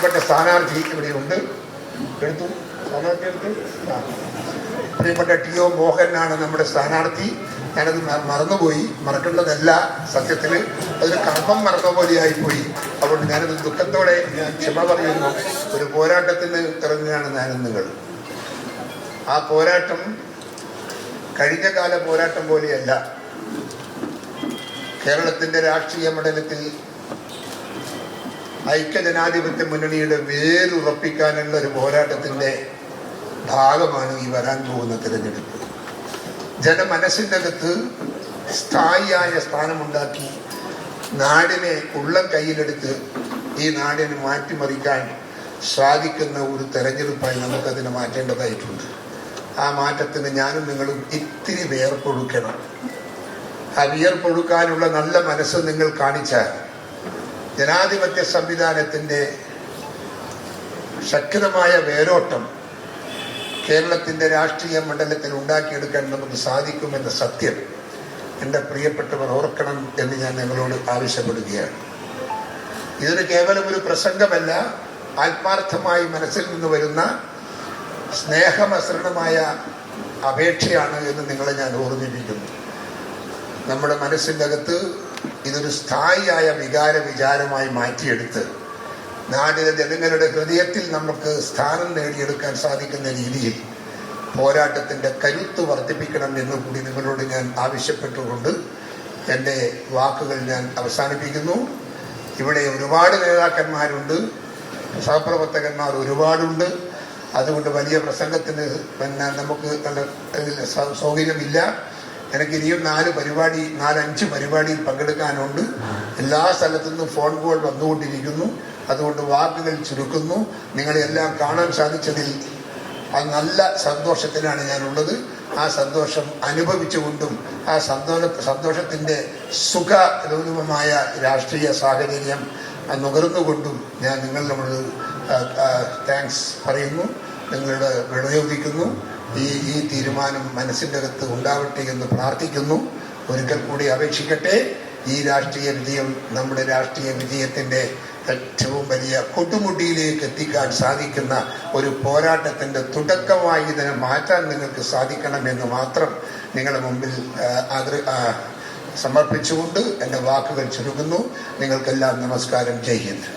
പ്രിയപ്പെട്ട സ്ഥാനാർത്ഥി ഇവിടെയുണ്ട്. എടുത്തു സ്ഥാനാർത്ഥി എടുത്തു. പ്രിയപ്പെട്ട ടി.ഒ. മോഹനാണ് നമ്മുടെ സ്ഥാനാർത്ഥി. ഞാനത് മറന്നുപോയി. മറക്കേണ്ടതല്ല, സത്യത്തിൽ അതൊരു കർമ്മം മറന്ന പോലെയായിപ്പോയി. അതുകൊണ്ട് ഞാനത് ദുഃഖത്തോടെ ഞാൻ ക്ഷമ പറയുന്നു. ഒരു പോരാട്ടത്തിന് ഇറങ്ങുകയാണ് ഞാനും നിങ്ങൾ. ആ പോരാട്ടം കഴിഞ്ഞ കാല പോരാട്ടം പോലെയല്ല. കേരളത്തിന്റെ രാഷ്ട്രീയ മണ്ഡലത്തിൽ ഐക്യജനാധിപത്യ മുന്നണിയുടെ വേരുറപ്പിക്കാനുള്ള ഒരു പോരാട്ടത്തിന്റെ ഭാഗമാണ് ഈ വരാൻ പോകുന്ന തിരഞ്ഞെടുപ്പ്. ജനമനസ്സിൻ്റെ അകത്ത് സ്ഥായിയായ സ്ഥാനമുണ്ടാക്കി നാടിനെ ഉള്ളം കയ്യിലെടുത്ത് ഈ നാടിനെ മാറ്റിമറിക്കാൻ സാധിക്കുന്ന ഒരു തെരഞ്ഞെടുപ്പായി നമുക്കതിനെ മാറ്റേണ്ടതായിട്ടുണ്ട്. ആ മാറ്റത്തിന് ഞാനും നിങ്ങളും ഇത്തിരി വിയർപ്പൊഴുക്കണം. ആ വിയർപ്പൊഴുക്കാനുള്ള നല്ല മനസ്സ് നിങ്ങൾ കാണിച്ചാൽ ജനാധിപത്യ സംവിധാനത്തിൻ്റെ ശക്തമായ വേരോട്ടം കേരളത്തിൻ്റെ രാഷ്ട്രീയ മണ്ഡലത്തിൽ ഉണ്ടാക്കിയെടുക്കാൻ നമുക്ക് സാധിക്കുമെന്ന സത്യം എൻ്റെ പ്രിയപ്പെട്ടവർ ഓർക്കണം എന്ന് ഞാൻ നിങ്ങളോട് ആവശ്യപ്പെടുകയാണ്. ഇതൊരു കേവലം ഒരു പ്രസംഗമല്ല, ആത്മാർത്ഥമായി മനസ്സിൽ നിന്ന് വരുന്ന സ്നേഹമസൃണമായ അപേക്ഷയാണ് എന്ന് നിങ്ങളെ ഞാൻ ഓർമ്മിപ്പിക്കുന്നു. നമ്മുടെ മനസ്സിൻ്റെ അകത്ത് ഇതൊരു സ്ഥായിയായ വിചാരമായി മാറ്റിയെടുത്ത് നാടിലെ ജനങ്ങളുടെ ഹൃദയത്തിൽ നമുക്ക് സ്ഥാനം നേടിയെടുക്കാൻ സാധിക്കുന്ന രീതിയിൽ പോരാട്ടത്തിൻ്റെ കരുത്ത് വർദ്ധിപ്പിക്കണം എന്ന് കൂടി നിങ്ങളോട് ഞാൻ ആവശ്യപ്പെട്ടുകൊണ്ട് എൻ്റെ വാക്കുകൾ ഞാൻ അവസാനിപ്പിക്കുന്നു. ഇവിടെ ഒരുപാട് നേതാക്കന്മാരുണ്ട്, സഹപ്രവർത്തകന്മാർ ഒരുപാടുണ്ട്. അതുകൊണ്ട് വലിയ പ്രസംഗത്തിന് നമുക്ക് സൗകര്യമില്ല. എനിക്ക് ഇനിയും 4-5 പരിപാടിയിൽ പങ്കെടുക്കാനുണ്ട്. എല്ലാ സ്ഥലത്തു നിന്നും ഫോൺ കോൾ വന്നുകൊണ്ടിരിക്കുന്നു. അതുകൊണ്ട് വാക്കുകൾ ചുരുക്കുന്നു. നിങ്ങളെല്ലാം കാണാൻ സാധിച്ചതിൽ അത് നല്ല സന്തോഷത്തിലാണ് ഞാനുള്ളത്. ആ സന്തോഷം അനുഭവിച്ചുകൊണ്ടും ആ സന്തോഷത്തിൻ്റെ സുഖരൂപമായ രാഷ്ട്രീയ സാഹചര്യം നുകർന്നുകൊണ്ടും ഞാൻ നിങ്ങളോട് താങ്ക്സ് പറയുന്നു, നിങ്ങളുടെ വിളയോദിക്കുന്നു. ഈ തീരുമാനം മനസ്സിൻ്റെ അകത്ത് ഉണ്ടാവട്ടെ എന്ന് പ്രാർത്ഥിക്കുന്നു. ഒരിക്കൽ കൂടി അപേക്ഷിക്കട്ടെ, ഈ രാഷ്ട്രീയ വിജയം നമ്മുടെ രാഷ്ട്രീയ വിജയത്തിൻ്റെ ഏറ്റവും വലിയ കൊടുമുടിയിലേക്ക് എത്തിക്കാൻ സാധിക്കുന്ന ഒരു പോരാട്ടത്തിൻ്റെ തുടക്കമായി ഇതിനെ മാറ്റാൻ നിങ്ങൾക്ക് സാധിക്കണമെന്ന് മാത്രം നിങ്ങളുടെ മുമ്പിൽ സമർപ്പിച്ചുകൊണ്ട് എൻ്റെ വാക്കുകൾ ചുരുക്കുന്നു. നിങ്ങൾക്കെല്ലാം നമസ്കാരം. ജയ് ഹിന്ദ്.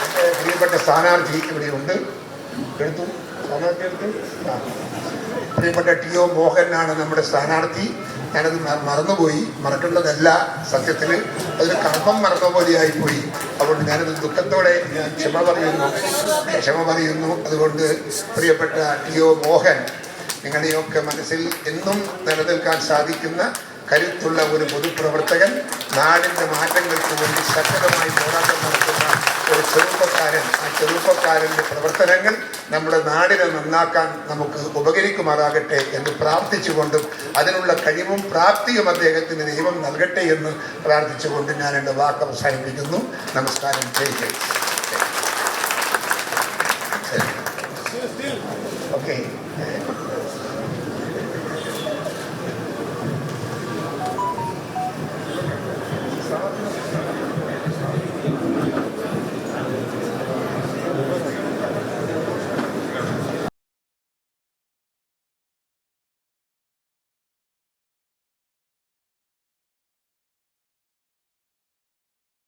എൻ്റെ പ്രിയപ്പെട്ട സ്ഥാനാർത്ഥി ഇവിടെയുണ്ട്. എടുത്തു സ്ഥാനാർത്ഥി എടുത്തു. പ്രിയപ്പെട്ട ടി.ഒ. മോഹനാണ് നമ്മുടെ സ്ഥാനാർത്ഥി. ഞാനത് മറന്നുപോയി. മറക്കേണ്ടതല്ല, സത്യത്തിൽ അതൊരു കർമ്മം മറന്ന പോലെയായിപ്പോയി. അതുകൊണ്ട് ഞാനത് ദുഃഖത്തോടെ ഞാൻ ക്ഷമ പറയുന്നു. അതുകൊണ്ട് പ്രിയപ്പെട്ട ടി.ഒ. മോഹൻ, നിങ്ങളുടെയൊക്കെ മനസ്സിൽ എന്നും നിലനിൽക്കാൻ സാധിക്കുന്ന കരുത്തുള്ള ഒരു പൊതുപ്രവർത്തകൻ, നാടിൻ്റെ മാറ്റങ്ങൾക്ക് വേണ്ടി ശക്തമായി പോരാട്ടം നടത്തുന്ന ഒരു ചെറുപ്പക്കാരൻ. ആ ചെറുപ്പക്കാരൻ്റെ പ്രവർത്തനങ്ങൾ നമ്മുടെ നാടിനെ നന്നാക്കാൻ നമുക്ക് ഉപകരിക്കുമാറാകട്ടെ എന്ന് പ്രാർത്ഥിച്ചുകൊണ്ടും അതിനുള്ള കഴിവും പ്രാപ്തിയും അദ്ദേഹത്തിന് ദൈവം നൽകട്ടെ എന്ന് പ്രാർത്ഥിച്ചുകൊണ്ട് ഞാൻ എൻ്റെ വാക്ക് അവസാനിപ്പിക്കുന്നു. നമസ്കാരം. ഓക്കെ.